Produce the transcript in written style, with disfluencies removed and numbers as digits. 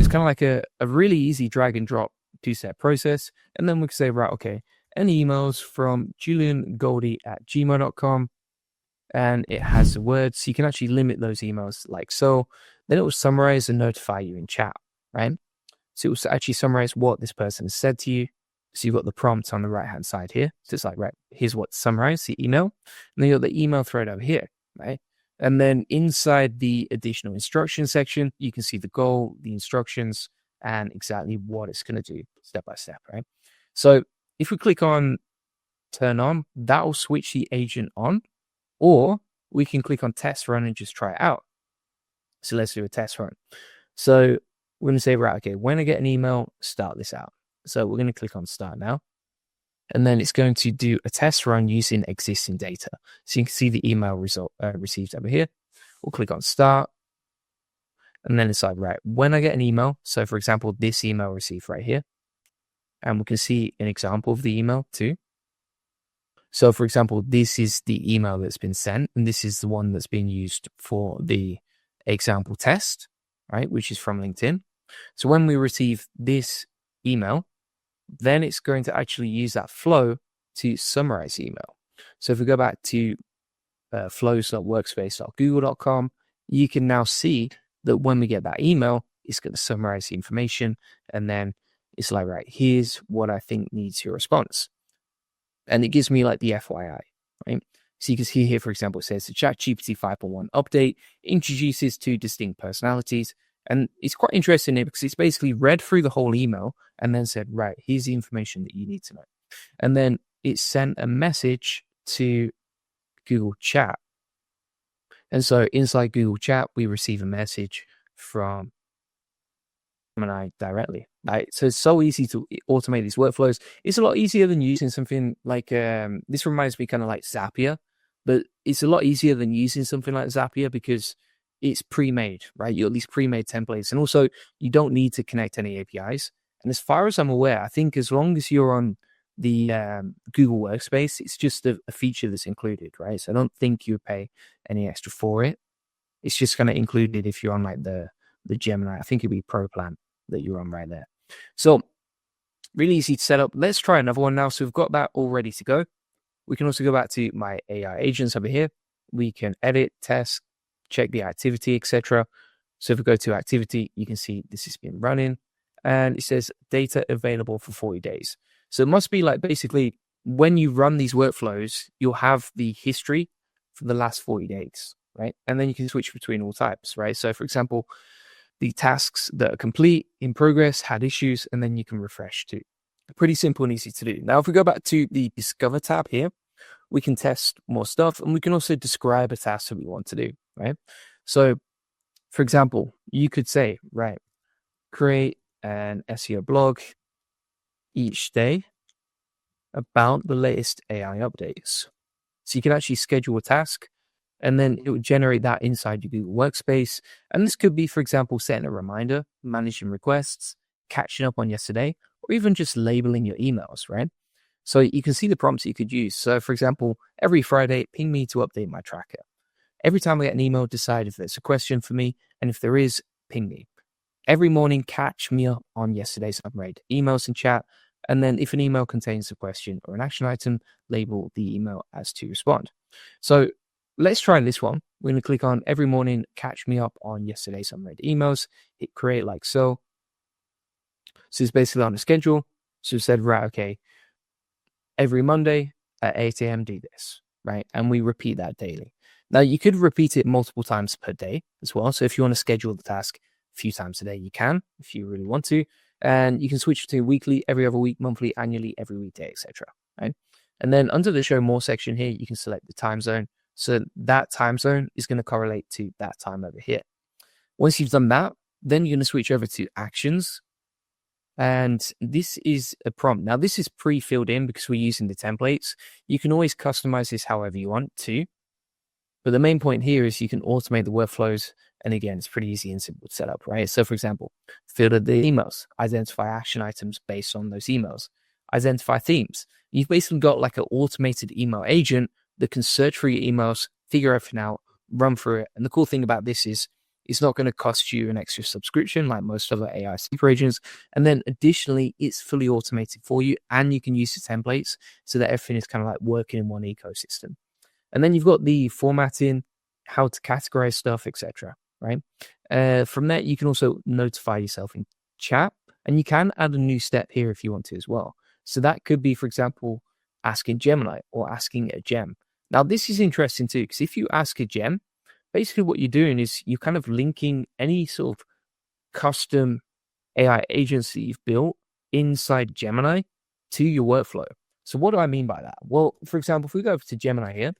it's kind of like a really easy drag and drop 2-step process. And then we can say, right, okay, any emails from Julian Goldie at gmail.com. And it has the words. So you can actually limit those emails like so. Then it will summarize and notify you in chat, right? So it will actually summarize what this person has said to you. So you've got the prompt on the right-hand side here. So it's like, right, here's what summarized the email. And then you've got the email thread over here, right? And then inside the additional instructions section, you can see the goal, the instructions, and exactly what it's going to do step by step, right? So if we click on turn on, that will switch the agent on, or we can click on test run and just try it out. So let's do a test run. So we're going to say, right, okay, when I get an email, start this out. So we're going to click on start now. And then it's going to do a test run using existing data. So you can see the email result received over here. We'll click on start. And then it's like, right, when I get an email, so for example, this email received right here, and we can see an example of the email too. So for example, this is the email that's been sent, and this is the one that's been used for the example test, right, which is from LinkedIn. So when we receive this email, then it's going to actually use that flow to summarize the email. So if we go back to flows.workspace.google.com, you can now see that when we get that email, it's going to summarize the information. And then it's like, right, here's what I think needs your response. And it gives me like the FYI, right? So you can see here, for example, it says the ChatGPT 5.1 update introduces 2 distinct personalities. And it's quite interesting here because it's basically read through the whole email and then said, right, here's the information that you need to know. And then it sent a message to Google Chat. And so inside Google Chat, we receive a message from Gemini directly. Right? So it's so easy to automate these workflows. It's a lot easier than using something like, this reminds me kind of like Zapier, but it's a lot easier than using something like Zapier because it's pre-made, right? You at least pre-made templates. And also you don't need to connect any APIs. And as far as I'm aware, I think as long as you're on the Google Workspace, it's just a feature that's included, right? So I don't think you pay any extra for it. It's just kind of included if you're on like the Gemini. I think it'd be Pro plan that you're on right there. So really easy to set up. Let's try another one now. So we've got that all ready to go. We can also go back to my AI agents over here. We can edit, test, check the activity, etc. So if we go to activity, you can see this has been running and it says data available for 40 days. So it must be like basically when you run these workflows, you'll have the history for the last 40 days, right? And then you can switch between all types, right? So for example, the tasks that are complete, in progress, had issues, and then you can refresh too. Pretty simple and easy to do. Now, if we go back to the Discover tab here, we can test more stuff and we can also describe a task that we want to do, right? So, for example, you could say, right, create an SEO blog each day about the latest AI updates. So you can actually schedule a task and then it would generate that inside your Google Workspace. And this could be, for example, setting a reminder, managing requests, catching up on yesterday, or even just labeling your emails, right? So you can see the prompts you could use. So for example, every Friday, ping me to update my tracker. Every time I get an email, decide if there's a question for me. And if there is, ping me. Every morning, catch me up on yesterday's upgrade emails and chat. And then if an email contains a question or an action item, label the email as to respond. So let's try this one. We're going to click on every morning, catch me up on yesterday's unread emails, hit create like so. So it's basically on the schedule. So we said, right, okay, every Monday at 8 a.m. do this, right? And we repeat that daily. Now you could repeat it multiple times per day as well. So if you want to schedule the task a few times a day, you can, if you really want to. And you can switch to weekly, every other week, monthly, annually, every weekday, etc. Right? And then under the show more section here, you can select the time zone. So that time zone is going to correlate to that time over here. Once you've done that, then you're going to switch over to actions. And this is a prompt. Now, this is pre-filled in because we're using the templates. You can always customize this however you want to. But the main point here is you can automate the workflows. And again, it's pretty easy and simple to set up, right? So for example, filter the emails, identify action items based on those emails, identify themes. You've basically got like an automated email agent that can search for your emails, figure everything out, run through it. And the cool thing about this is It's not going to cost you an extra subscription like most other AI super agents. And then additionally, it's fully automated for you, and you can use the templates so that everything is kind of like working in one ecosystem. And then you've got the formatting, how to categorize stuff, etc. Right? From there, you can also notify yourself in chat, and you can add a new step here if you want to as well. So that could be, for example, asking Gemini or asking a gem. Now, this is interesting too, because if you ask a gem, basically what you're doing is you're kind of linking any sort of custom AI agents that you've built inside Gemini to your workflow. So what do I mean by that? Well, for example, if we go over to Gemini here,